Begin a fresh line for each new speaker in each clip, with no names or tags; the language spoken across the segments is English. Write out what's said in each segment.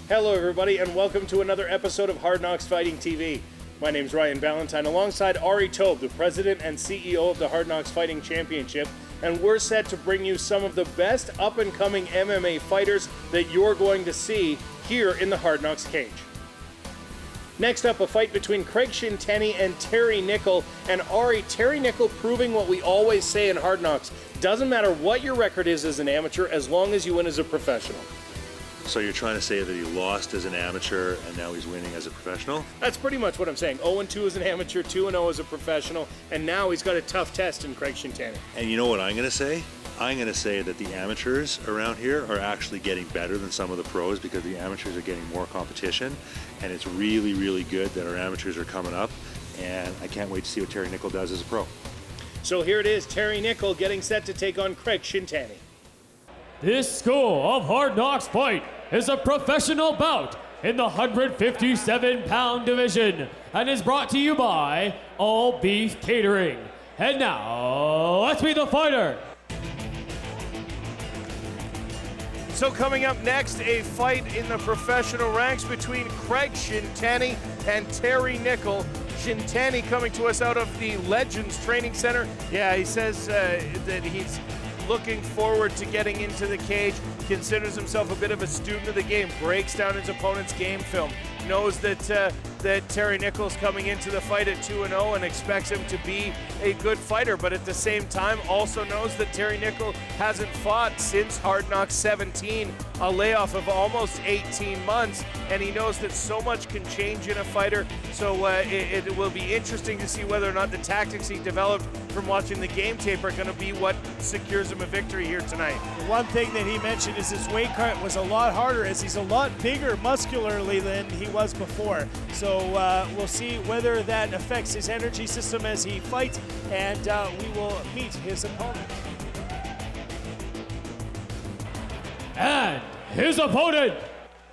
Hello everybody and welcome to another episode of Hard Knocks Fighting TV. My name is Ryan Ballantyne alongside Ari Tobe, the president and CEO of the Hard Knocks Fighting Championship, and we're set to bring you some of the best up-and-coming MMA fighters that you're going to see here in the Hard Knocks cage. Next up, a fight between Craig Shintani and Terry Nickel. And Ari, Terry Nickel proving what we always say in Hard Knocks. Doesn't matter what your record is as an amateur as long as you win as a professional.
So you're trying to say that he lost as an amateur and now he's winning as a professional?
That's pretty much what I'm saying. 0-2 as an amateur, 2-0 as a professional, and now he's got a tough test in Craig Shintani.
And you know what I'm going to say? I'm going to say that the amateurs around here are actually getting better than some of the pros because the amateurs are getting more competition, and it's really, really good that our amateurs are coming up, and I can't wait to see what Terry Nickel does as a pro.
So here it is, Terry Nickel getting set to take on Craig Shintani.
This school of Hard Knocks Fight is a professional bout in the 157-pound division and is brought to you by All Beef Catering. And now, let's meet the fighter.
So coming up next, a fight in the professional ranks between Craig Shintani and Terry Nickel. Shintani coming to us out of the Legends Training Center. Yeah, he says that he's looking forward to getting into the cage, considers himself a bit of a student of the game, breaks down his opponent's game film, knows that that Terry Nickel's coming into the fight at 2-0 and expects him to be a good fighter, but at the same time also knows that Terry Nickel hasn't fought since Hard Knocks 17, a layoff of almost 18 months, and he knows that so much can change in a fighter, so it will be interesting to see whether or not the tactics he developed from watching the game tape are going to be what secures him a victory here tonight.
One thing that he mentioned is his weight cut was a lot harder as he's a lot bigger muscularly than he was before. So we'll see whether that affects his energy system as he fights, and we will meet his opponent.
And his opponent.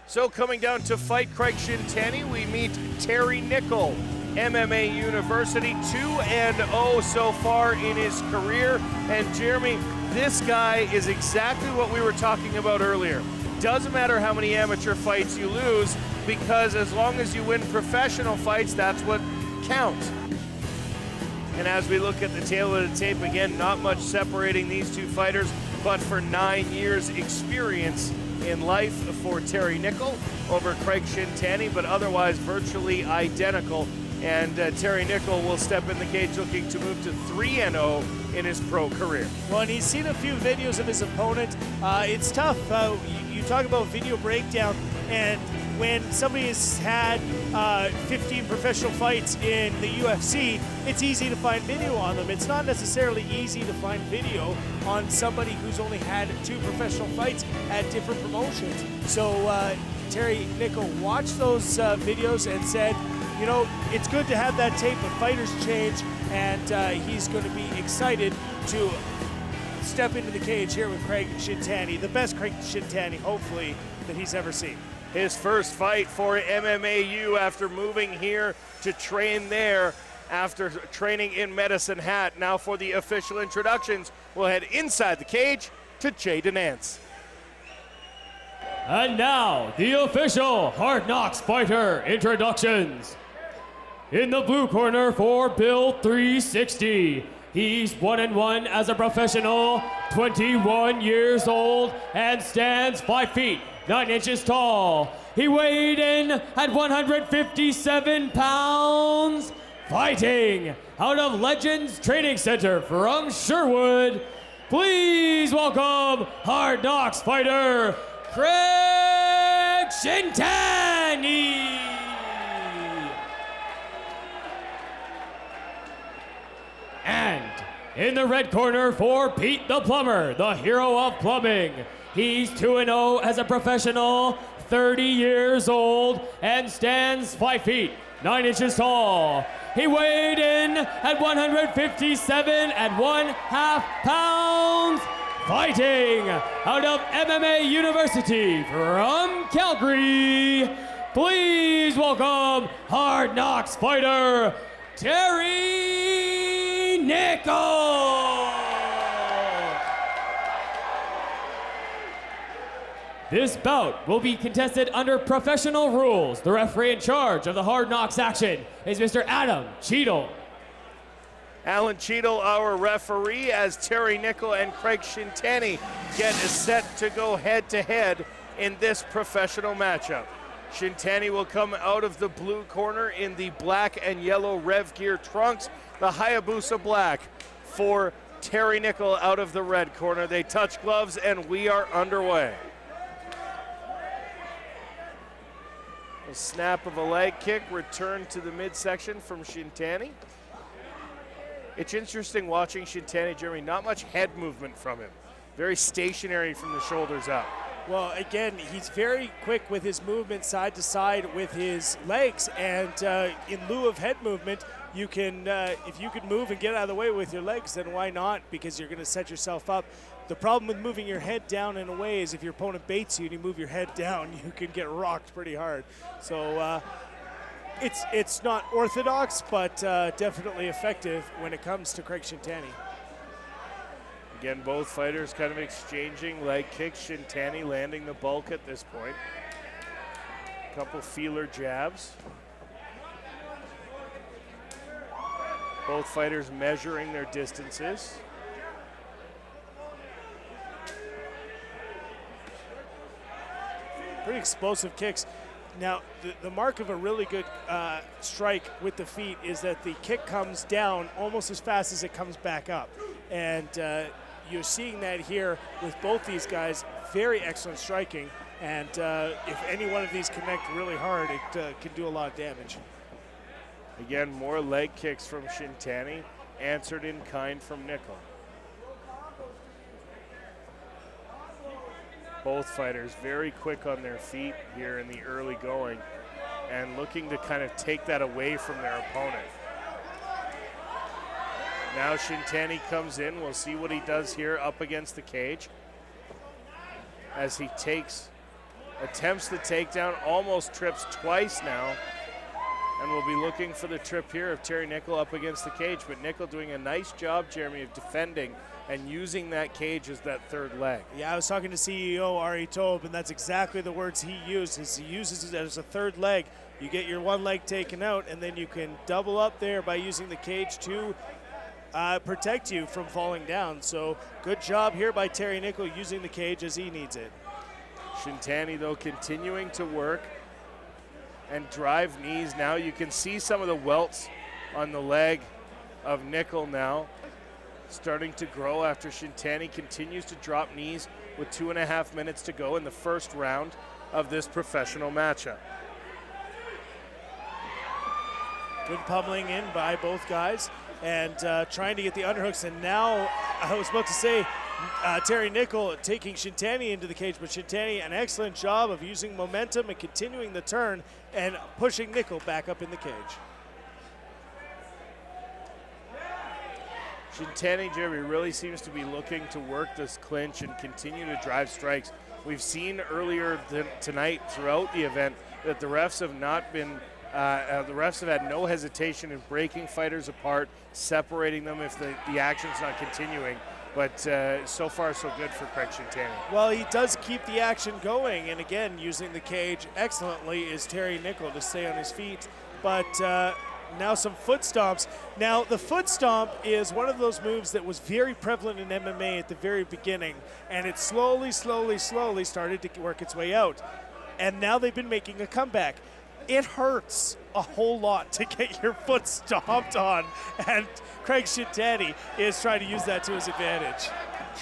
So coming down to fight Craig Shintani, we meet Terry Nickel, MMA University, 2-0 so far in his career. And Jeremy, this guy is exactly what we were talking about earlier. Doesn't matter how many amateur fights you lose, because as long as you win professional fights, that's what counts. And as we look at the tail of the tape, again, not much separating these two fighters, but for 9 years experience in life for Terry Nickel over Craig Shintani, but otherwise virtually identical. And Terry Nickel will step in the cage looking to move to 3-0 in his pro career.
Well, and he's seen a few videos of his opponent. It's tough. You talk about video breakdown, and when somebody has had 15 professional fights in the UFC, it's easy to find video on them. It's not necessarily easy to find video on somebody who's only had 2 professional fights at different promotions. So Terry Nickel watched those videos and said, you know, it's good to have that tape, but fighters change, and he's going to be excited to step into the cage here with Craig Shintani, the best Craig Shintani, hopefully, that he's ever seen.
His first fight for MMAU after moving here to train there after training in Medicine Hat. Now for the official introductions, we'll head inside the cage to Jay Denance.
And now, the official Hard Knocks Fighter introductions. In the blue corner for Bill 360, he's 1-1 as a professional, 21 years old, and stands 5 feet, 9 inches tall. He weighed in at 157 pounds, fighting out of Legends Training Center from Sherwood. Please welcome Hard Knocks fighter, Craig Shintani. And in the red corner for Pete the Plumber, the hero of plumbing. He's 2-0 as a professional, 30 years old, and stands 5 feet, 9 inches tall. He weighed in at 157.5 pounds, fighting out of MMA University from Calgary. Please welcome Hard Knocks fighter, Terry Nickel. This bout will be contested under professional rules. The referee in charge of the Hard Knocks action is Mr. Adam Cheadle.
Alan Cheadle, our referee, as Terry Nickel and Craig Shintani get set to go head-to-head in this professional matchup. Shintani will come out of the blue corner in the black and yellow Rev Gear trunks, the Hayabusa black for Terry Nickel out of the red corner. They touch gloves and we are underway. A snap of a leg kick, return to the midsection from Shintani. It's interesting watching Shintani, Jeremy, not much head movement from him. Very stationary from the shoulders up.
Well, again, he's very quick with his movement side to side with his legs, and in lieu of head movement, you can, if you can move and get out of the way with your legs, then why not? Because you're going to set yourself up. The problem with moving your head down in a way is if your opponent baits you and you move your head down, you can get rocked pretty hard. So it's not orthodox, but definitely effective when it comes to Craig Shintani.
Again, both fighters kind of exchanging leg kicks. Shintani landing the bulk at this point. Couple feeler jabs. Both fighters measuring their distances.
Pretty explosive kicks. Now, the mark of a really good strike with the feet is that the kick comes down almost as fast as it comes back up. And you're seeing that here with both these guys. Very excellent striking. And if any one of these connect really hard, it can do a lot of damage.
Again, more leg kicks from Shintani, answered in kind from Nickel. Both fighters very quick on their feet here in the early going and looking to kind of take that away from their opponent. Now Shintani comes in. We'll see what he does here up against the cage as he attempts the takedown, almost trips twice now. And we'll be looking for the trip here of Terry Nickel up against the cage. But Nickel doing a nice job, Jeremy, of defending and using that cage as that third leg.
Yeah, I was talking to CEO Ari Tobe, and that's exactly the words he uses. He uses it as a third leg. You get your one leg taken out, and then you can double up there by using the cage to protect you from falling down. So good job here by Terry Nickel using the cage as he needs it.
Shintani, though, continuing to work and drive knees. Now you can see some of the welts on the leg of Nickel now starting to grow after Shintani continues to drop knees with 2.5 minutes to go in the first round of this professional matchup.
Good pummeling in by both guys and trying to get the underhooks. And now I was about to say Terry Nickel taking Shintani into the cage, but Shintani, an excellent job of using momentum and continuing the turn and pushing Nickel back up in the cage.
Shintani, Jeremy, really seems to be looking to work this clinch and continue to drive strikes. We've seen earlier tonight throughout the event that the refs have not been, the refs have had no hesitation in breaking fighters apart, separating them if the action's not continuing. But so far, so good for Craig Shintani.
Well, he does keep the action going, and again, using the cage excellently is Terry Nickel to stay on his feet. But now some foot stomps. Now, the foot stomp is one of those moves that was very prevalent in MMA at the very beginning, and it slowly started to work its way out. And now they've been making a comeback. It hurts a whole lot to get your foot stomped on, and Craig Shintani is trying to use that to his advantage.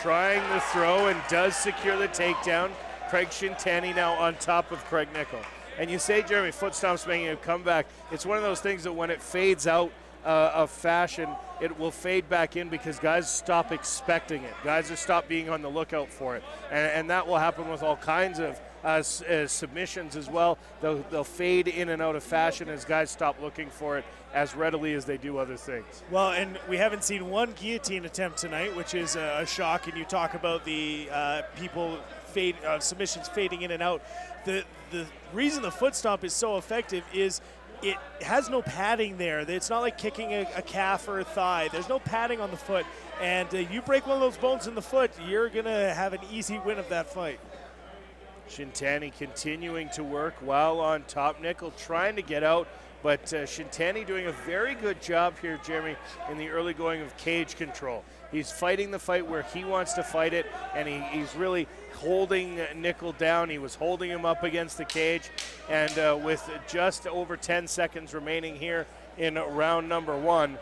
Trying the throw and does secure the takedown. Craig Shintani now on top of Craig Nickel. And you say, Jeremy, foot stomps making a comeback. It's one of those things that when it fades out of fashion, it will fade back in because guys stop expecting it. Guys will stop being on the lookout for it. And that will happen with all kinds of submissions as well. They'll fade in and out of fashion as guys stop looking for it as readily as they do other things.
Well, and we haven't seen one guillotine attempt tonight, which is a shock. And you talk about the submissions fading in and out. The reason the foot stomp is so effective is it has no padding there. It's not like kicking a calf or a thigh. There's no padding on the foot. And you break one of those bones in the foot, you're going to have an easy win of that fight.
Shintani continuing to work while on top. Nickel trying to get out, but Shintani doing a very good job here, Jeremy, in the early going of cage control. He's fighting the fight where he wants to fight it, and he's really holding Nickel down. He was holding him up against the cage, and with just over 10 seconds remaining here in round number 1,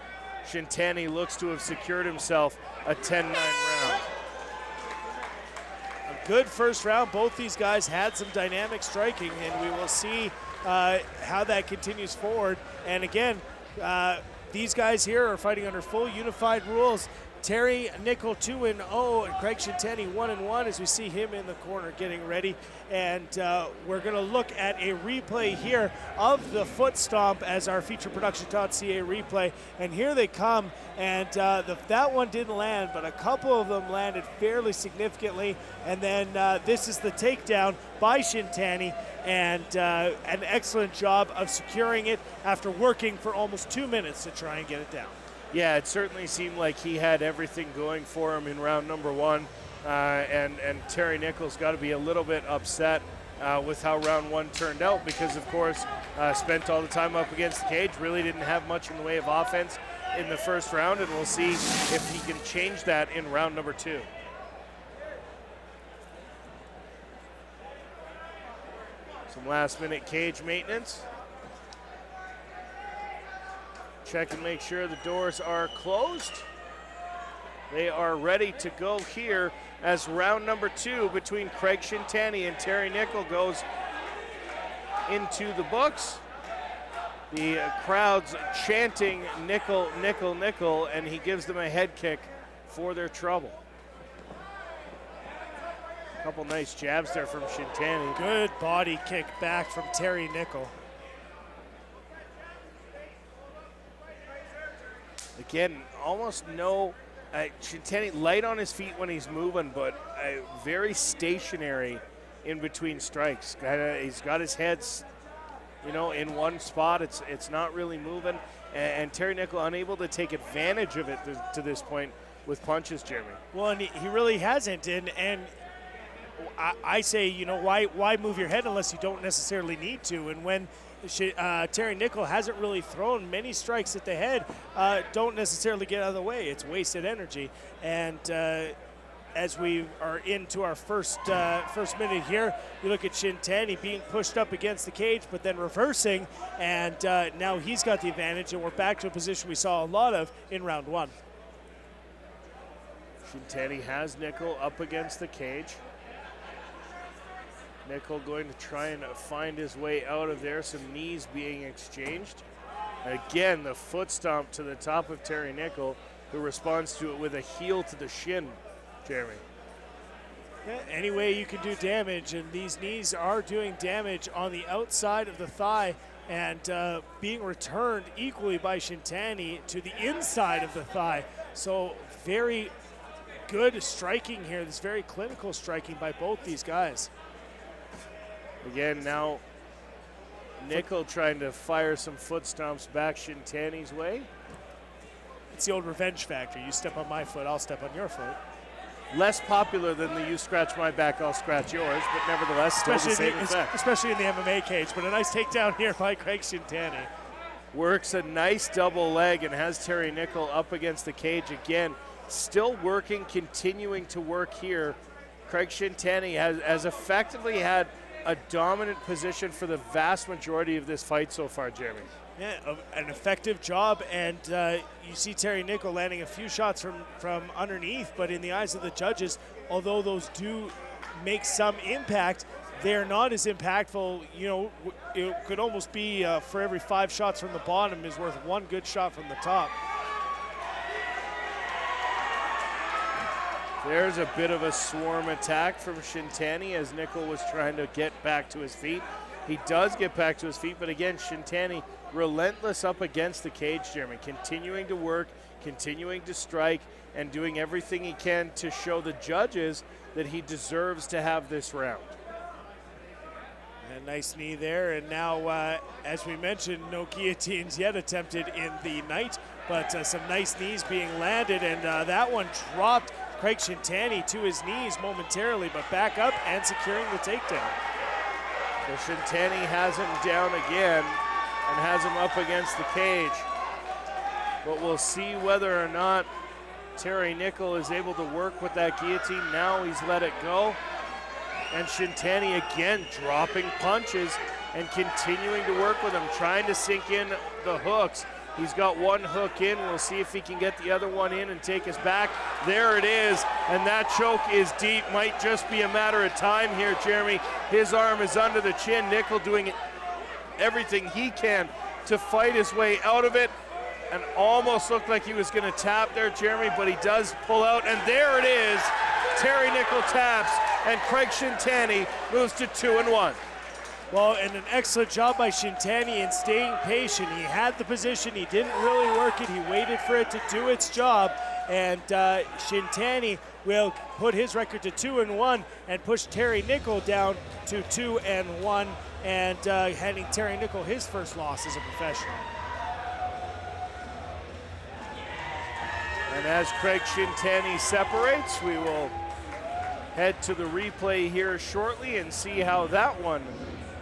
Shintani looks to have secured himself a 10-9 round.
A good first round. Both these guys had some dynamic striking, and we will see how that continues forward. And again, these guys here are fighting under full unified rules. Terry Nickel 2-0 and Craig Shintani 1-1 as we see him in the corner getting ready. And we're going to look at a replay here of the foot stomp as our featureproduction.ca replay. And here they come. And that one didn't land, but a couple of them landed fairly significantly. And then this is the takedown by Shintani. And an excellent job of securing it after working for almost 2 minutes to try and get it down.
Yeah, it certainly seemed like he had everything going for him in round number 1. And Terry Nickel's got to be a little bit upset with how round 1 turned out because, of course, spent all the time up against the cage, really didn't have much in the way of offense in the first round, and we'll see if he can change that in round number 2. Some last-minute cage maintenance. Check and make sure the doors are closed. They are ready to go here as round number 2 between Craig Shintani and Terry Nickel goes into the books. The crowd's chanting nickel, nickel, nickel, and he gives them a head kick for their trouble. A couple nice jabs there from Shintani.
Good body kick back from Terry Nickel.
Again, almost no, Shintani light on his feet when he's moving, but very stationary in between strikes. He's got his head, in one spot. It's not really moving, and Terry Nickel unable to take advantage of it to this point with punches, Jeremy.
Well, and he really hasn't, and I say, why move your head unless you don't necessarily need to? And when Terry Nickel hasn't really thrown many strikes at the head, don't necessarily get out of the way. It's wasted energy. And as we are into our first minute here, you look at Shintani being pushed up against the cage, but then reversing, and now he's got the advantage, and we're back to a position we saw a lot of in round 1.
Shintani has Nickel up against the cage. Nickel going to try and find his way out of there. Some knees being exchanged. Again, the foot stomp to the top of Terry Nickel, who responds to it with a heel to the shin, Jeremy.
Yeah, any way you can do damage, and these knees are doing damage on the outside of the thigh and being returned equally by Shintani to the inside of the thigh. So very good striking here. This very clinical striking by both these guys.
Again, now Nickel trying to fire some foot stomps back Shintani's way.
It's the old revenge factor. You step on my foot, I'll step on your foot.
Less popular than the you scratch my back, I'll scratch yours, but nevertheless still the same effect.
Especially in the MMA cage, but a nice takedown here by Craig Shintani.
Works a nice double leg and has Terry Nickel up against the cage again. Still working, continuing to work here. Craig Shintani has effectively had a dominant position for the vast majority of this fight so far, Jeremy.
Yeah, an effective job, and you see Terry Nickel landing a few shots from underneath, but in the eyes of the judges, although those do make some impact, they're not as impactful. It could almost be for every 5 shots from the bottom is worth 1 good shot from the top.
There's a bit of a swarm attack from Shintani as Nickel was trying to get back to his feet. He does get back to his feet, but again, Shintani relentless up against the cage, Jeremy, continuing to work, continuing to strike, and doing everything he can to show the judges that he deserves to have this round.
A nice knee there, and now, as we mentioned, no guillotines yet attempted in the night, but some nice knees being landed, and that one dropped Craig Shintani to his knees momentarily, but back up and securing the takedown.
So Shintani has him down again and has him up against the cage. But we'll see whether or not Terry Nickel is able to work with that guillotine. Now he's let it go. And Shintani again dropping punches and continuing to work with him, trying to sink in the hooks. He's got one hook in. We'll see if he can get the other one in and take us back. There it is, and that choke is deep. Might just be a matter of time here, Jeremy. His arm is under the chin. Nickel doing everything he can to fight his way out of it, and almost looked like he was going to tap there, Jeremy, but he does pull out, and there it is. Terry Nickel taps, and Craig Shintani moves to 2-1.
Well, and an excellent job by Shintani in staying patient. He had the position, he didn't really work it, he waited for it to do its job, and Shintani will put his record to 2-1 and push Terry Nickel down to 2-1, and handing Terry Nickel his first loss as a professional.
And as Craig Shintani separates, we will head to the replay here shortly and see how that one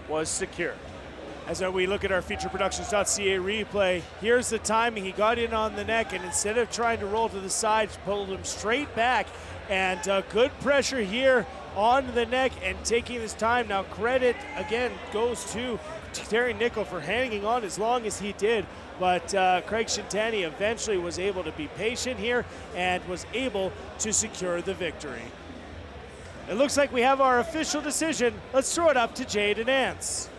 was secured.
As we look at our featureproductions.ca replay, here's the timing. He got in on the neck, and instead of trying to roll to the side, pulled him straight back. And good pressure here on the neck and taking his time. Now credit, again, goes to Terry Nickel for hanging on as long as he did. But Craig Shintani eventually was able to be patient here and was able to secure the victory. It looks like we have our official decision. Let's throw it up to Jade and Nance.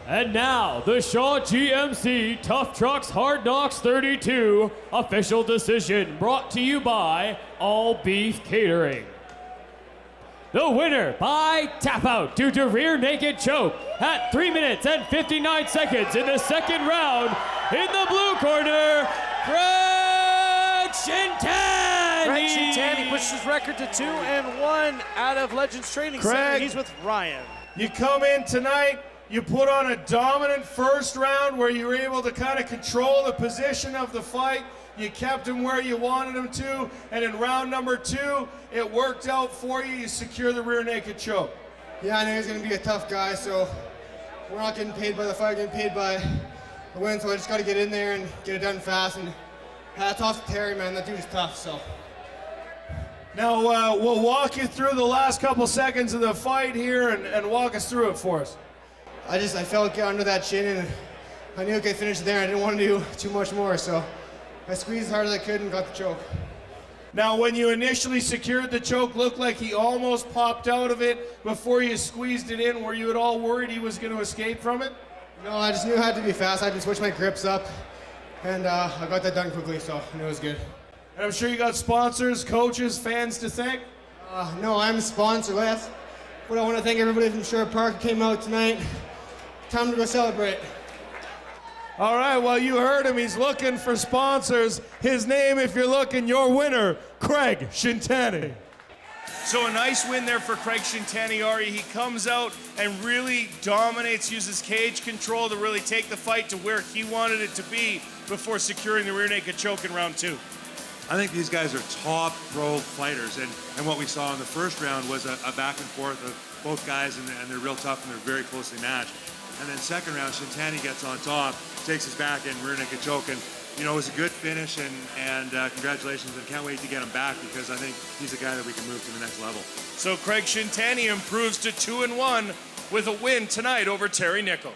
And now, the Shaw GMC Tough Trucks Hard Knocks 32 official decision brought to you by All Beef Catering. The winner by tap out due to rear naked choke at 3 minutes and 59 seconds in the second round. In the blue corner, Craig Shintani.
Craig Shintani pushes his record to 2-1 out of Legends Training Center.
Craig,
He's with Ryan.
you come in tonight, you put on a dominant first round where you were able to kind of control the position of the fight. You kept him where you wanted him to, and in round number 2, it worked out for you. You secure the rear naked choke.
Yeah, I knew he was going to be a tough guy, so we're not getting paid by the fight, we're getting paid by the win, so I just got to get in there and get it done fast. And hats off to Terry, man. That dude is tough, so.
Now, we'll walk you through the last couple seconds of the fight here and walk us through it for us.
I felt it under that chin, and I knew I could finish it there. I didn't want to do too much more, so I squeezed as hard as I could and got the choke.
Now, when you initially secured the choke, looked like he almost popped out of it before you squeezed it in. Were you at all worried he was going to escape from it?
No, I just knew I had to be fast. I had to switch my grips up, and I got that done quickly, so I knew it was good.
And I'm sure you got sponsors, coaches, fans to thank.
No, I'm sponsorless, but I want to thank everybody from Sherwood Park who came out tonight. Time to go celebrate.
All right, well, you heard him. He's looking for sponsors. His name, if you're looking, your winner, Craig Shintani. So a nice win there for Craig Shintani, Ari. He comes out and really dominates, uses cage control to really take the fight to where he wanted it to be before securing the rear naked choke in round 2.
I think these guys are top pro fighters, and what we saw in the first round was a back and forth of both guys, and they're real tough and they're very closely matched. And then second round, Shintani gets on top, takes his back and rear naked choke, and you know, it was a good finish, and congratulations, and can't wait to get him back because I think he's a guy that we can move to the next level.
So Craig Shintani improves to 2-1 with a win tonight over Terry Nickel.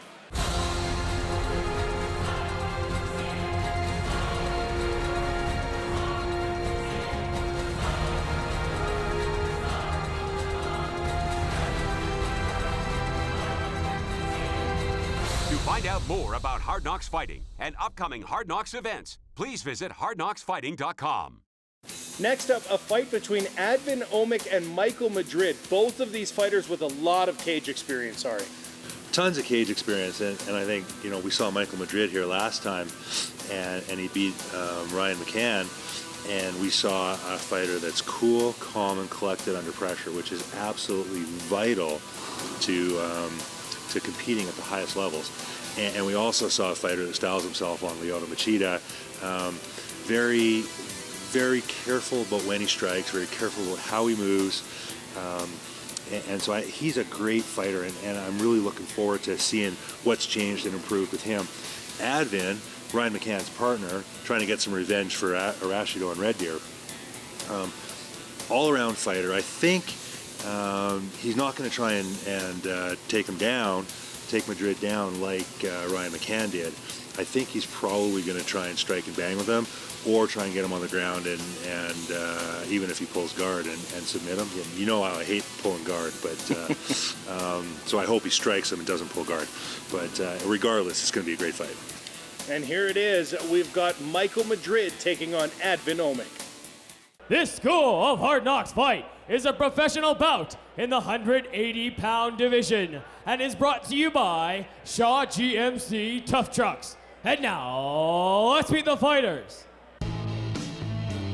To find out more about Hard Knocks Fighting and upcoming Hard Knocks events, please visit hardknocksfighting.com.
Next up, a fight between Advin Omic and Michael Madrid. Both of these fighters with a lot of cage experience, Ari.
Tons of cage experience, and I think, you know, we saw Michael Madrid here last time, and he beat Ryan McCann, and we saw a fighter that's cool, calm, and collected under pressure, which is absolutely vital to competing at the highest levels. And we also saw a fighter that styles himself on Lyoto Machida. very, very careful about when he strikes, very careful about how he moves. And so he's a great fighter, and I'm really looking forward to seeing what's changed and improved with him. Advin, Ryan McCann's partner, trying to get some revenge for Arashido and Red Deer. All-around fighter. I think he's not going to try and take him down, take Madrid down like Ryan McCann did. I think he's probably going to try and strike and bang with him, or try and get him on the ground and even if he pulls guard and submit him. You know how I hate pulling guard, but so I hope he strikes him and doesn't pull guard. But regardless, it's going to be a great fight.
And here it is. We've got Michael Madrid taking on Advin Omic.
This School of Hard Knocks fight is a professional bout in the 180-pound division and is brought to you by Shaw GMC Tough Trucks. And now, let's meet the fighters.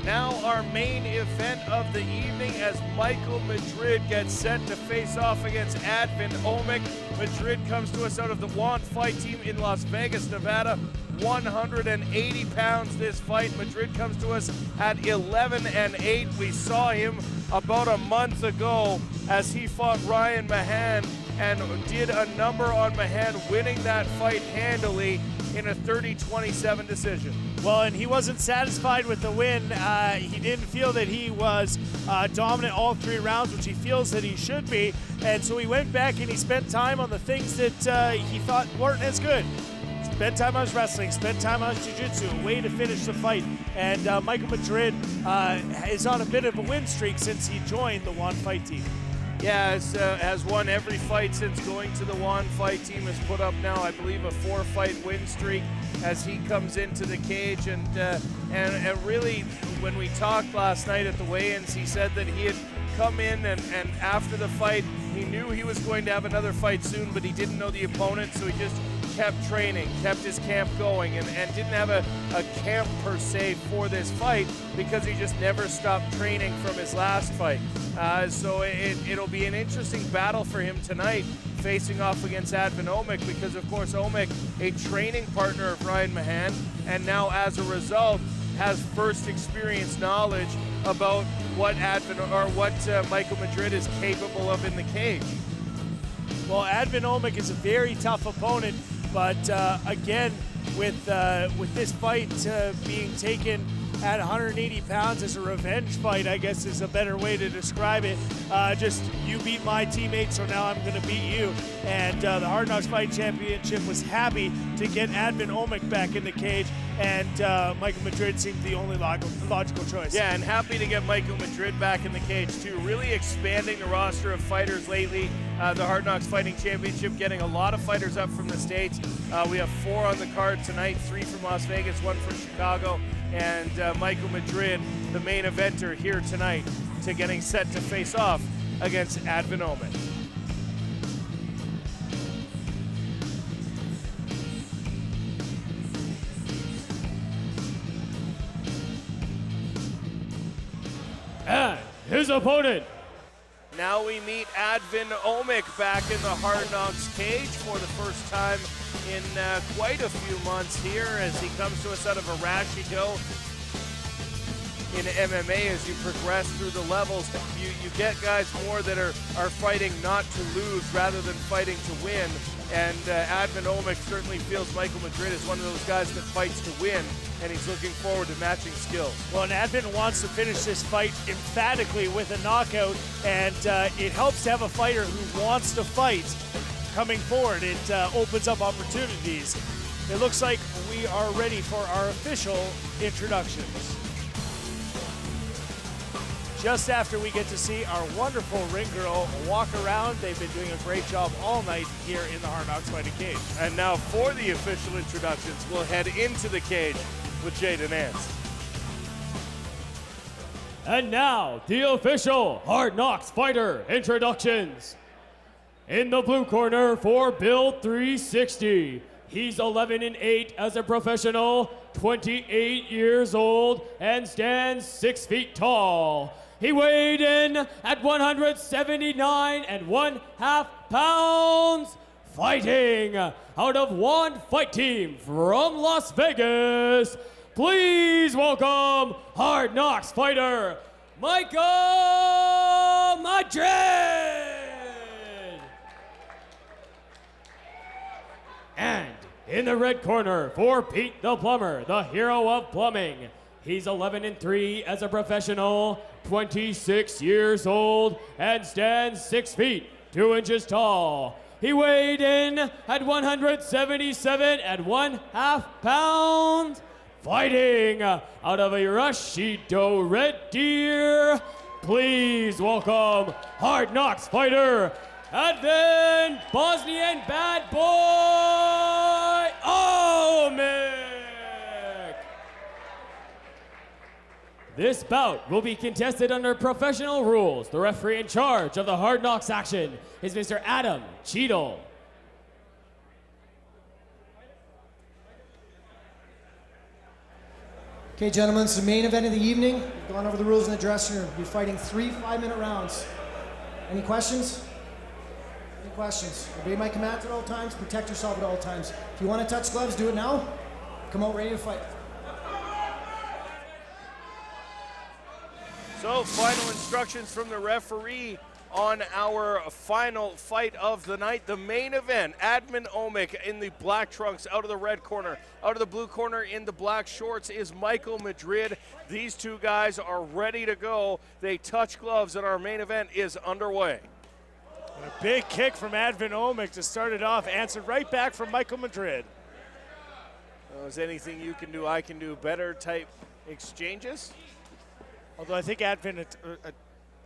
Now our main event of the evening as Michael Madrid gets set to face off against Advin Omic. Madrid comes to us out of the Juan Fight Team in Las Vegas, Nevada. 180 pounds this fight. Madrid comes to us at 11-8. We saw him about a month ago as he fought Ryan Mahan and did a number on Mahan, winning that fight handily in a 30-27 decision.
Well, and he wasn't satisfied with the win. He didn't feel that he was dominant all 3 rounds, which he feels that he should be. And so he went back and he spent time on the things that he thought weren't as good. Spent time on his wrestling, spent time on his jiu-jitsu, a way to finish the fight. And Michael Madrid is on a bit of a win streak since he joined the Juan Fight Team.
Yeah, has won every fight since going to the Juan Fight Team. Has put up now, I believe, a 4-fight win streak as he comes into the cage. And really, when we talked last night at the weigh-ins, he said that he had come in and after the fight, he knew he was going to have another fight soon, but he didn't know the opponent, so he just kept training, kept his camp going, and didn't have a camp per se for this fight because he just never stopped training from his last fight. So it'll be an interesting battle for him tonight, facing off against Advin Omic, because of course Omic, a training partner of Ryan Mahan, and now as a result has first experience knowledge about what Michael Madrid is capable of in the cage.
Well, Advin Omic is a very tough opponent, but again, with this fight being taken at 180 pounds as a revenge fight, I guess is a better way to describe it. Just, you beat my teammate, so now I'm going to beat you. And the Hard Knocks Fight Championship was happy to get Advin Omic back in the cage, and Michael Madrid seemed the only logical choice.
Yeah, and happy to get Michael Madrid back in the cage too. Really expanding the roster of fighters lately. The Hard Knocks Fighting Championship getting a lot of fighters up from the States. We have 4 on the card tonight, 3 from Las Vegas, 1 from Chicago, and Michael Madrid, the main eventer here tonight, to getting set to face off against Advin Omic.
And his opponent.
Now we meet Advin Omic back in the Hard Knocks cage for the first time in quite a few months here as he comes to us out of Arashido. In MMA, as you progress through the levels, you get guys more that are fighting not to lose rather than fighting to win. And Advin Omic certainly feels Michael Madrid is one of those guys that fights to win, and he's looking forward to matching skills.
Well, and Advin wants to finish this fight emphatically with a knockout, and it helps to have a fighter who wants to fight coming forward. It opens up opportunities. It looks like we are ready for our official introductions. Just after we get to see our wonderful ring girl walk around. They've been doing a great job all night here in the Hard Knocks Fighting Cage.
And now for the official introductions, we'll head into the cage with Jaden Nance.
And now, the official Hard Knocks Fighter introductions. In the blue corner for Build 360, he's 11-8 as a professional, 28 years old, and stands 6 feet tall. He weighed in at 179.5 pounds, fighting out of One Fight Team from Las Vegas, Please welcome Hard Knocks fighter, Michael Madrid. And in the red corner for Pete the Plumber, the hero of plumbing. He's 11-3 as a professional, 26 years old, and stands 6 feet, 2 inches tall. He weighed in at 177 and 1/2 pounds, fighting out of a Rushido Red Deer. Please welcome Hard Knocks fighter, Advent Bosnian Bad Boy Omic. This bout will be contested under professional rules. The referee in charge of the Hard Knocks action is Mr. Adam Cheadle.
Okay, gentlemen, it's the main event of the evening. We've gone over the rules in the dressing room. We'll be fighting 3 5-minute rounds. Any questions? Any questions? Obey my commands at all times. Protect yourself at all times. If you want to touch gloves, do it now. Come out ready to fight.
So, final instructions from the referee on our final fight of the night. The main event, Admin Omic in the black trunks out of the red corner. Out of the blue corner in the black shorts is Michael Madrid. These two guys are ready to go. They touch gloves and our main event is underway.
And a big kick from Advin Omic to start it off, answered right back from Michael Madrid.
Well, is anything you can do, I can do better type exchanges?
Although I think Advin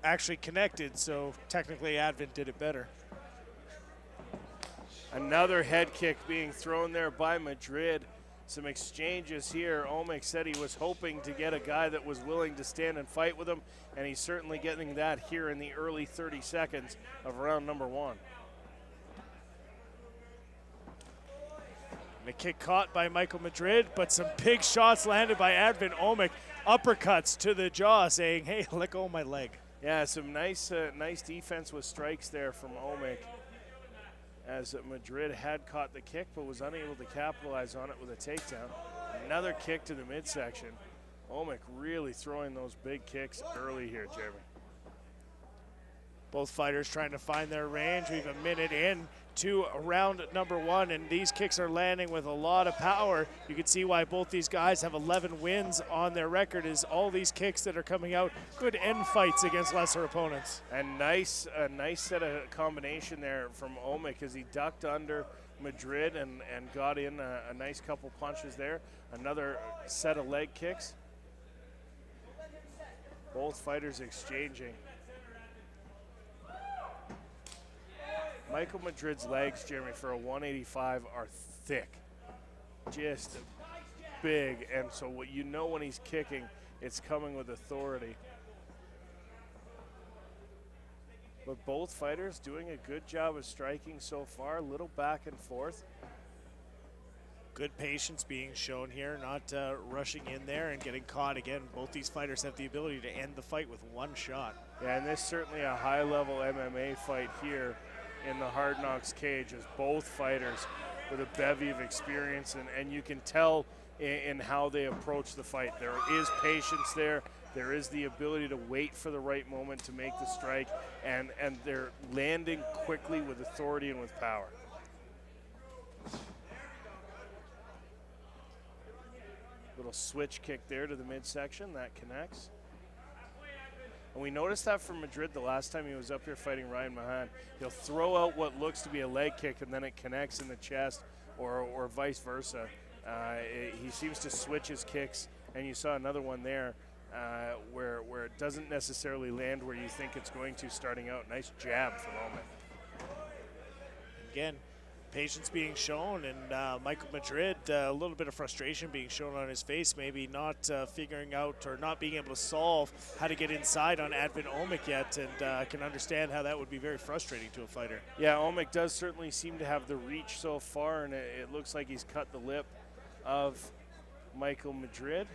actually connected, so technically Advin did it better.
Another head kick being thrown there by Madrid. Some exchanges here. Omic said he was hoping to get a guy that was willing to stand and fight with him, and he's certainly getting that here in the early 30 seconds of round number 1.
And a kick caught by Michael Madrid, but some big shots landed by Advin Omic. Uppercuts to the jaw saying, hey, let go of my leg.
Yeah, some nice defense with strikes there from Omic, as Madrid had caught the kick but was unable to capitalize on it with a takedown. Another kick to the midsection. Omic really throwing those big kicks early here, Jeremy.
Both fighters trying to find their range. We have a minute in to round number 1, and these kicks are landing with a lot of power. You can see why both these guys have 11 wins on their record, is all these kicks that are coming out. Good end fights against lesser opponents.
And a nice set of combination there from Omic as he ducked under Madrid and got in a nice couple punches there. Another set of leg kicks. Both fighters exchanging. Michael Madrid's legs, Jeremy, for a 185 are thick, just big, and so what you know when he's kicking, it's coming with authority. But both fighters doing a good job of striking so far, a little back and forth.
Good patience being shown here, not rushing in there and getting caught again. Both these fighters have the ability to end the fight with one shot.
Yeah, and this is certainly a high-level MMA fight here in the Hard Knocks cage, as both fighters with a bevy of experience, and you can tell in how they approach the fight. There is patience there. There is the ability to wait for the right moment to make the strike, and they're landing quickly with authority and with power. Little switch kick there to the midsection, that connects. And we noticed that from Madrid the last time he was up here fighting Ryan Mahan. He'll throw out what looks to be a leg kick and then it connects in the chest, or vice versa. He seems to switch his kicks, and you saw another one there where it doesn't necessarily land where you think it's going to starting out. Nice jab from Omic.
Again, patience being shown, and Michael Madrid, a little bit of frustration being shown on his face, maybe not figuring out or not being able to solve how to get inside on Advin Omic yet, and I can understand how that would be very frustrating to a fighter.
Yeah, Omic does certainly seem to have the reach so far, and it looks like he's cut the lip of Michael Madrid.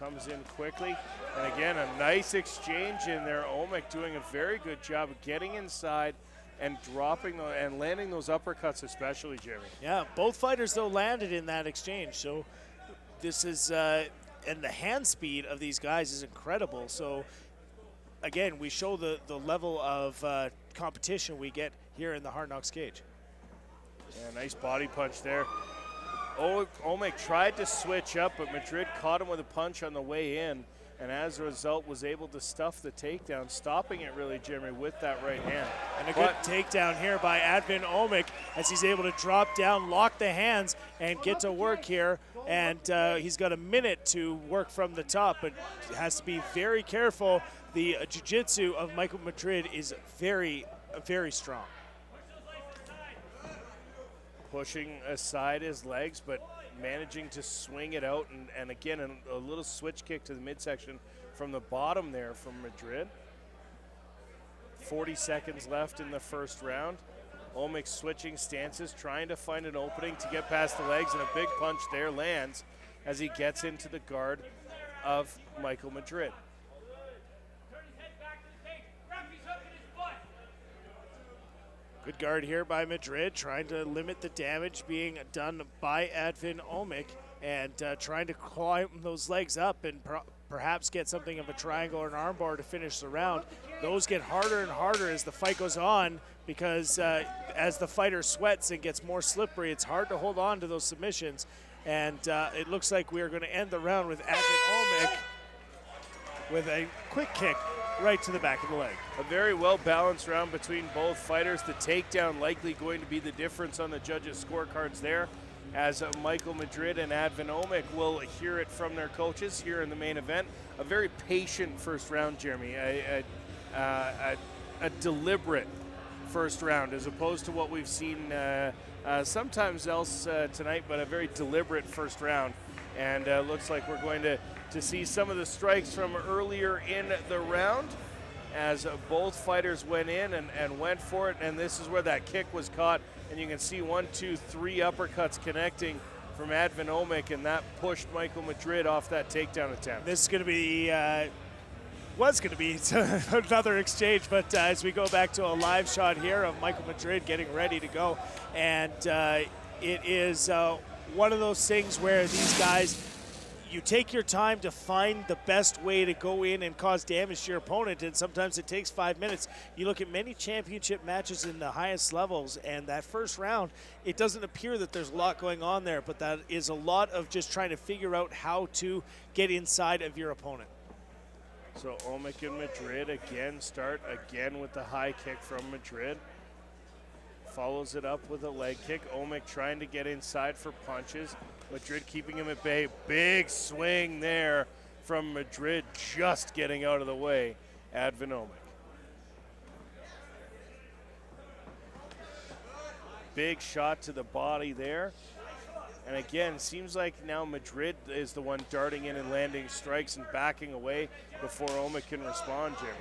Comes in quickly, and again, a nice exchange in there. Omic doing a very good job of getting inside and dropping and landing those uppercuts especially, Jeremy.
Yeah, both fighters, though, landed in that exchange. So this is, and the hand speed of these guys is incredible. So, again, we show the level of competition we get here in the Hard Knocks cage.
Yeah, nice body punch there. Omic tried to switch up, but Madrid caught him with a punch on the way in, and as a result was able to stuff the takedown, stopping it really, Jeremy, with that right hand.
And a good takedown here by Advin Omic as he's able to drop down, lock the hands, and get to work here. And he's got a minute to work from the top, but has to be very careful. The jiu-jitsu of Michael Madrid is very, very strong.
Pushing aside his legs, but managing to swing it out, and again, a little switch kick to the midsection from the bottom there from Madrid. 40 seconds left in the first round. Omic switching stances, trying to find an opening to get past the legs, and a big punch there lands as he gets into the guard of Michael Madrid.
Good guard here by Madrid, trying to limit the damage being done by Advin Omic, and trying to climb those legs up and perhaps get something of a triangle or an armbar to finish the round. Those get harder and harder as the fight goes on, because as the fighter sweats and gets more slippery, it's hard to hold on to those submissions. And it looks like we are going to end the round with Advin Omic with a quick kick right to the back of the leg.
A very well-balanced round between both fighters. The takedown likely going to be the difference on the judges' scorecards there, as Michael Madrid and Advin Omic will hear it from their coaches here in the main event. A very patient first round, Jeremy. A deliberate first round, as opposed to what we've seen sometimes else tonight, but a very deliberate first round. And looks like we're going to see some of the strikes from earlier in the round, as both fighters went in and went for it. And this is where that kick was caught, and you can see 1, 2, 3 uppercuts connecting from Advin Omic, and that pushed Michael Madrid off that takedown attempt.
This is going to be was going to be another exchange, but as we go back to a live shot here of Michael Madrid getting ready to go, and it is one of those things where these guys, you take your time to find the best way to go in and cause damage to your opponent, and sometimes it takes 5 minutes. You look at many championship matches in the highest levels, and that first round, it doesn't appear that there's a lot going on there, but that is a lot of just trying to figure out how to get inside of your opponent.
So Omic and Madrid again start again with the high kick from Madrid. Follows it up with a leg kick. Omic trying to get inside for punches. Madrid keeping him at bay. Big swing there from Madrid, just getting out of the way. Advin Omic. Big shot to the body there. And again, seems like now Madrid is the one darting in and landing strikes and backing away before Omic can respond, Jeremy.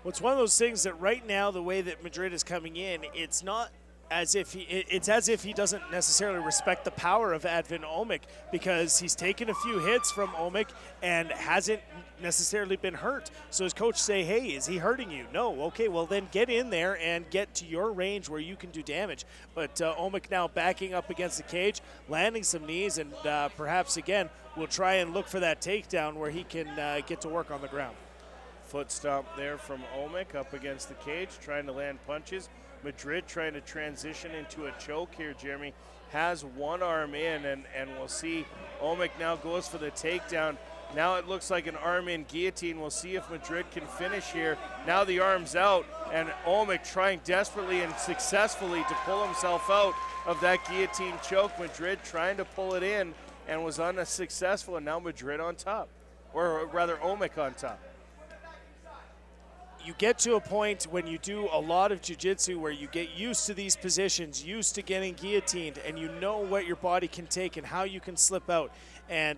Well, it's one of those things that right now, the way that Madrid is coming in, it's not as if it's as if he doesn't necessarily respect the power of Advin Omic, because he's taken a few hits from Omic and hasn't necessarily been hurt. So his coach say, hey, is he hurting you? No. Okay, well then get in there and get to your range where you can do damage. But Omic now backing up against the cage, landing some knees, and perhaps again will try and look for that takedown where he can get to work on the ground.
Foot stomp there from Omic up against the cage, trying to land punches. Madrid trying to transition into a choke here, Jeremy. Has one arm in, and we'll see Omic now goes for the takedown. Now it looks like an arm in guillotine. We'll see if Madrid can finish here. Now the arm's out, and Omic trying desperately and successfully to pull himself out of that guillotine choke. Madrid trying to pull it in and was unsuccessful, and now Madrid on top, or rather Omic on top.
You get to a point when you do a lot of jiu-jitsu where you get used to these positions, used to getting guillotined, and you know what your body can take and how you can slip out. And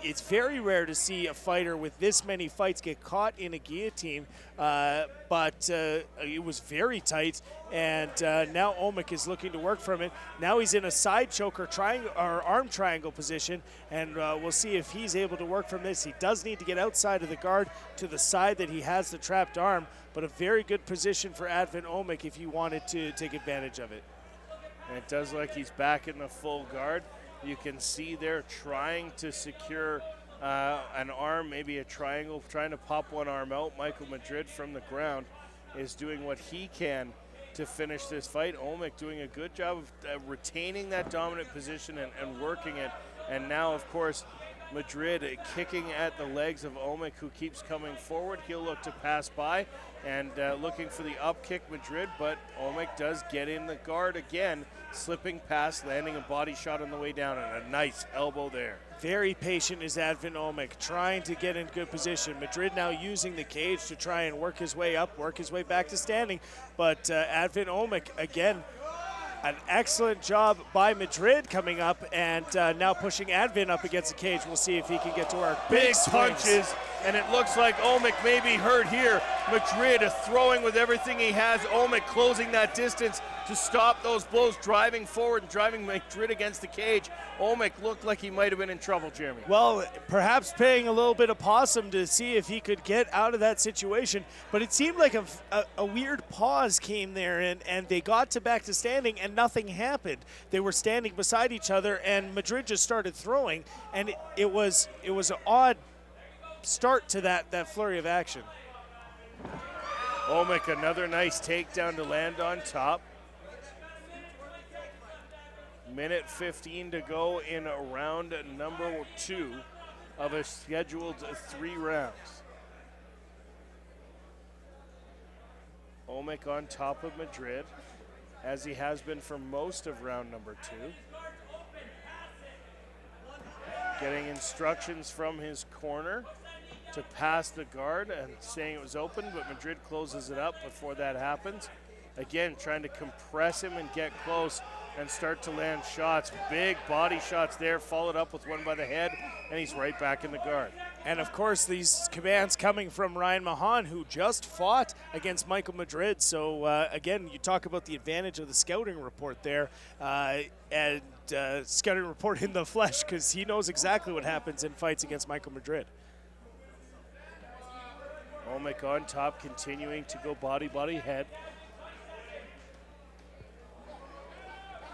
it's very rare to see a fighter with this many fights get caught in a guillotine, but it was very tight, and now Omic is looking to work from it. Now he's in a side choker or arm triangle position, and we'll see if he's able to work from this. He does need to get outside of the guard to the side that he has the trapped arm, but a very good position for Advin Omic if he wanted to take advantage of it.
And it does look like he's back in the full guard. You can see they're trying to secure an arm, maybe a triangle, trying to pop one arm out. Michael Madrid from the ground is doing what he can to finish this fight. Omic doing a good job of retaining that dominant position and working it. And now, of course, Madrid kicking at the legs of Omic, who keeps coming forward. He'll look to pass by and looking for the up kick, Madrid, but Omic does get in the guard again, slipping past, landing a body shot on the way down, and a nice elbow there.
Very patient is Advin Omic, trying to get in good position. Madrid now using the cage to try and work his way up, work his way back to standing, but Advin Omic, again, an excellent job by Madrid coming up and now pushing Advin up against the cage. We'll see if he can get to work.
Big punches, and it looks like Omic may be hurt here. Madrid throwing with everything he has. Omic closing that distance to stop those blows, driving forward and driving Madrid against the cage. Omic looked like he might have been in trouble, Jeremy.
Well, perhaps paying a little bit of possum to see if he could get out of that situation, but it seemed like a weird pause came there, and they got back to standing, and nothing happened. They were standing beside each other, and Madrid just started throwing, and it was an odd start to that flurry of action.
Omic, another nice takedown to land on top. Minute 15 to go in round number 2 of a scheduled 3 rounds. Omic on top of Madrid, as he has been for most of round number 2. Getting instructions from his corner to pass the guard and saying it was open, but Madrid closes it up before that happens. Again, trying to compress him and get close and start to land shots. Big body shots there, followed up with one by the head, and he's right back in the guard.
And of course, these commands coming from Ryan Mahan, who just fought against Michael Madrid. So again, you talk about the advantage of the scouting report there, and scouting report in the flesh, because he knows exactly what happens in fights against Michael Madrid.
Omic on top, continuing to go body, head.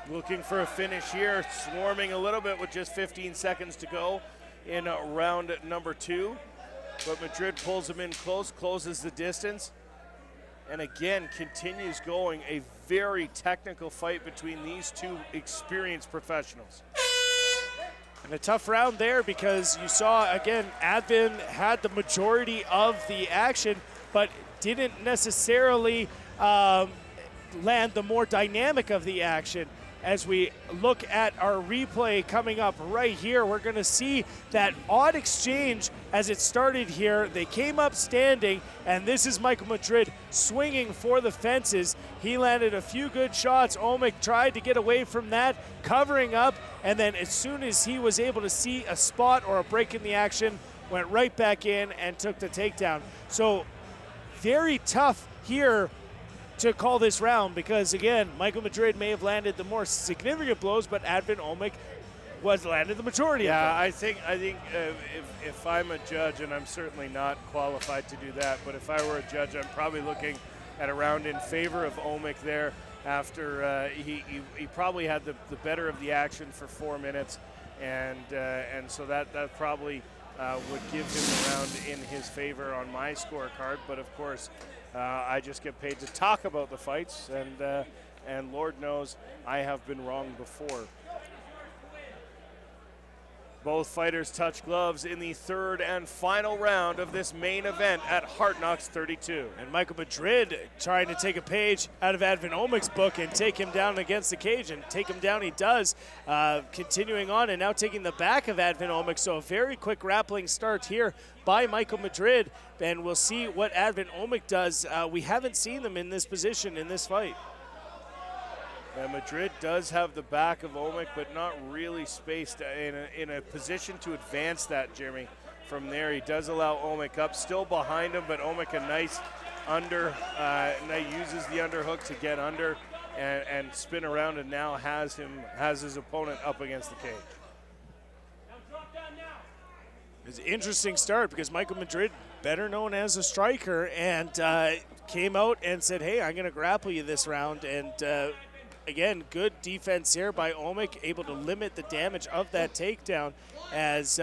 Looking for a finish here, swarming a little bit with just 15 seconds to go in round number 2. But Madrid pulls him in close, closes the distance, and again continues going. A very technical fight between these two experienced professionals.
And a tough round there, because you saw, again, Advin had the majority of the action, but didn't necessarily land the more dynamic of the action. As we look at our replay coming up right here, we're going to see that odd exchange as it started here. They came up standing, and this is Michael Madrid swinging for the fences. He landed a few good shots. Omic tried to get away from that, covering up, and then as soon as he was able to see a spot or a break in the action, went right back in and took the takedown. So very tough here to call this round, because again, Michael Madrid may have landed the more significant blows, but Advin Omic landed the majority of them.
Yeah, I think if I'm a judge, and I'm certainly not qualified to do that, but if I were a judge, I'm probably looking at a round in favor of Omic there, after he probably had the better of the action for 4 minutes, and so that probably would give him the round in his favor on my scorecard. But of course, I just get paid to talk about the fights, and Lord knows I have been wrong before. Both fighters touch gloves in the 3rd and final round of this main event at Hard Knocks 32.
And Michael Madrid trying to take a page out of Advin Omic's book and take him down against the cage, and take him down he does. Continuing on, and now taking the back of Advin Omic. So a very quick grappling start here by Michael Madrid, and we'll see what Advin Omic does. We haven't seen them in this position in this fight.
Madrid does have the back of Omic, but not really spaced in a position to advance that, Jeremy. From there, he does allow Omic up, still behind him, but Omic a nice under, uses the underhook to get under and spin around, and now has his opponent up against the cage.
It's an interesting start because Michael Madrid, better known as a striker, and came out and said, hey, I'm going to grapple you this round. And again, good defense here by Omic, able to limit the damage of that takedown as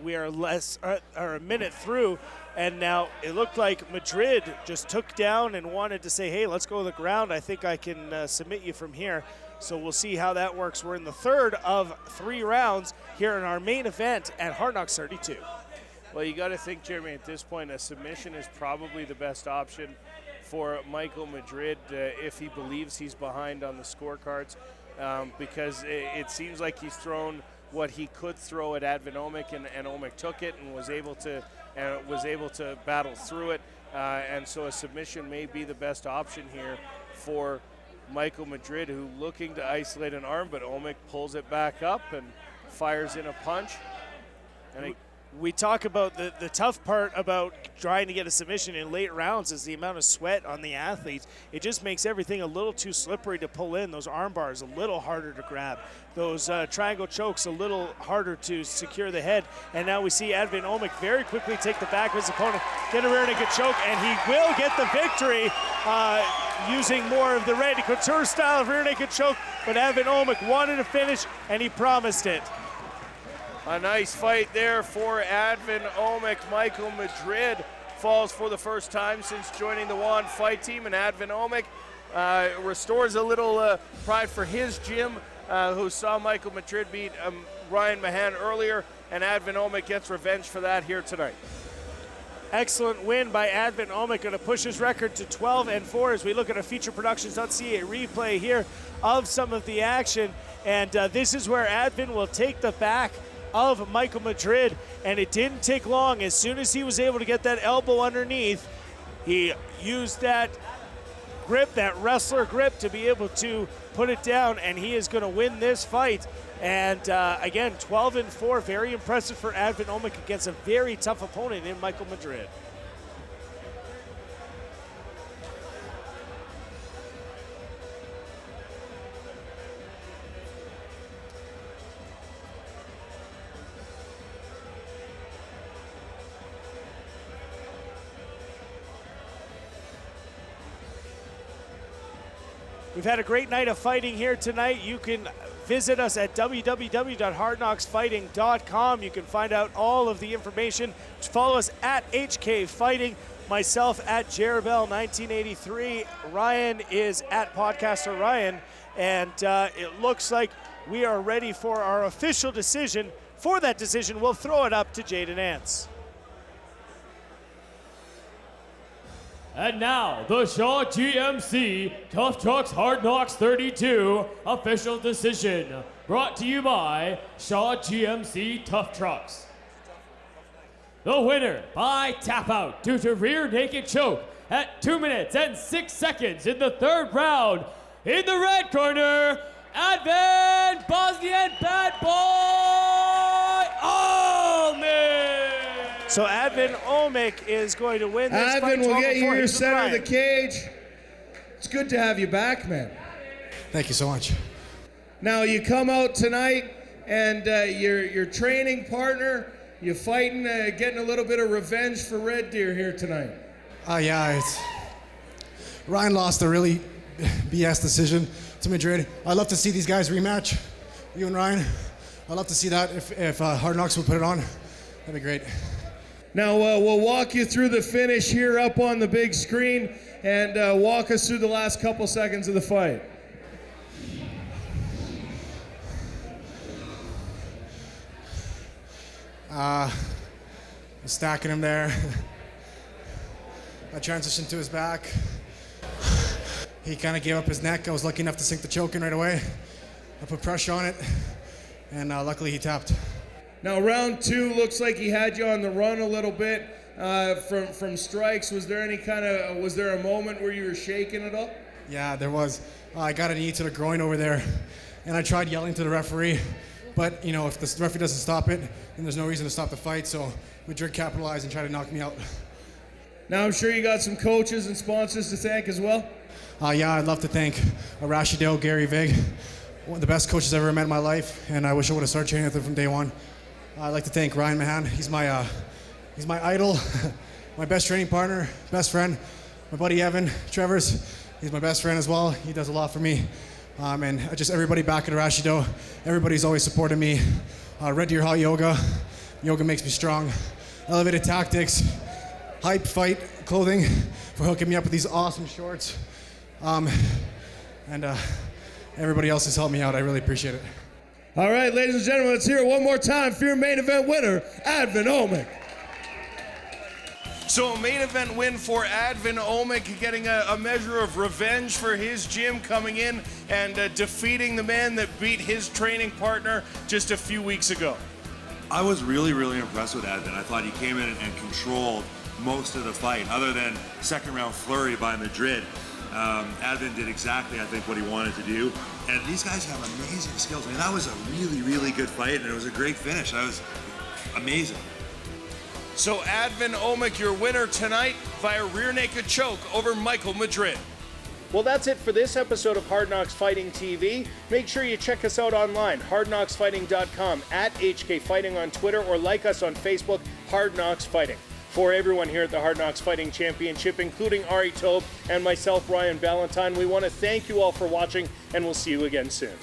we are a minute through. And now it looked like Madrid just took down and wanted to say, hey, let's go to the ground. I think I can submit you from here. So we'll see how that works. We're in the third of 3 rounds here in our main event at Hard Knocks 32.
Well, you got to think, Jeremy, at this point, a submission is probably the best option for Michael Madrid if he believes he's behind on the scorecards, because it seems like he's thrown what he could throw at Advin Omic, and Omic took it and was able to battle through it, and so a submission may be the best option here for Michael Madrid, who looking to isolate an arm, but Omic pulls it back up and fires in a punch. And
we talk about the tough part about trying to get a submission in late rounds is the amount of sweat on the athletes. It just makes everything a little too slippery to pull in. Those arm bars a little harder to grab. Those triangle chokes a little harder to secure the head. And now we see Advin Omic very quickly take the back of his opponent, get a rear naked choke, and he will get the victory using more of the Randy Couture style of rear naked choke. But Advin Omic wanted to finish, and he promised it.
A nice fight there for Advin Omic. Michael Madrid falls for the first time since joining the Juan fight team, and Advin Omic restores a little pride for his gym, who saw Michael Madrid beat Ryan Mahan earlier, and Advin Omic gets revenge for that here tonight.
Excellent win by Advin Omic, going to push his record to 12-4 as we look at a featureproductions.ca replay here of some of the action. And this is where Advin will take the back of Michael Madrid, and it didn't take long. As soon as he was able to get that elbow underneath, he used that grip, that wrestler grip, to be able to put it down, and he is going to win this fight. And again, 12-4, very impressive for Advin Omic against a very tough opponent in Michael Madrid. We've had a great night of fighting here tonight. You can visit us at www.hardknocksfighting.com. You can find out all of the information. Follow us at HK Fighting. Myself at Jerabel1983. Ryan is at Podcaster Ryan. And it looks like we are ready for our official decision. For that decision, we'll throw it up to Jaden Ants.
And now, the Shaw GMC Tough Trucks Hard Knocks 32 official decision, brought to you by Shaw GMC Tough Trucks. The winner by tap out due to rear naked choke at 2 minutes and 6 seconds in the 3rd round. In the red corner, Advin Bosnian Bad Boy Omic.
So Advin Omic is going to win this fight.
Advin, we'll get you your center of the cage. It's good to have you back, man.
Thank you so much.
Now, you come out tonight, and your training partner, you fighting, getting a little bit of revenge for Red Deer here tonight.
Yeah, Ryan lost a really BS decision to Madrid. I'd love to see these guys rematch, you and Ryan. I'd love to see that if Hard Knocks would put it on. That'd be great.
Now, we'll walk you through the finish here up on the big screen, and walk us through the last couple seconds of the fight.
Stacking him there. I transitioned to his back. He kind of gave up his neck. I was lucky enough to sink the choke in right away. I put pressure on it, and luckily he tapped.
Now, round 2 looks like he had you on the run a little bit from strikes. Was there a moment where you were shaking at all?
Yeah, there was. I got a knee to the groin over there, and I tried yelling to the referee, but you know, if the referee doesn't stop it, then there's no reason to stop the fight. So Madrid capitalized and tried to knock me out.
Now I'm sure you got some coaches and sponsors to thank as well.
Yeah, I'd love to thank Rashidale, Gary Vig, one of the best coaches I've ever met in my life, and I wish I would have started training with him from day one. I'd like to thank Ryan Mahan. He's my idol, my best training partner, best friend. My buddy Evan Trevors, he's my best friend as well. He does a lot for me. And just everybody back at Rashido, everybody's always supported me. Red Deer Hot Yoga, yoga makes me strong. Elevated Tactics, Hype Fight Clothing for hooking me up with these awesome shorts. And everybody else has helped me out. I really appreciate it.
All right, ladies and gentlemen, let's hear it one more time for your main event winner, Advin Omic.
So a main event win for Advin Omic, getting a measure of revenge for his gym, coming in and defeating the man that beat his training partner just a few weeks ago.
I was really, really impressed with Advin. I thought he came in and controlled most of the fight, other than second round flurry by Madrid. Advin did exactly, I think, what he wanted to do. And these guys have amazing skills. I mean, that was a really, really good fight, and it was a great finish. That was amazing.
So Advin Omic, your winner tonight via rear naked choke over Michael Madrid. Well, that's it for this episode of Hard Knocks Fighting TV. Make sure you check us out online, hardknocksfighting.com, at HK Fighting on Twitter, or like us on Facebook, Hard Knocks Fighting. For everyone here at the Hard Knocks Fighting Championship, including Ari Tobe and myself, Ryan Ballantyne, we want to thank you all for watching, and we'll see you again soon.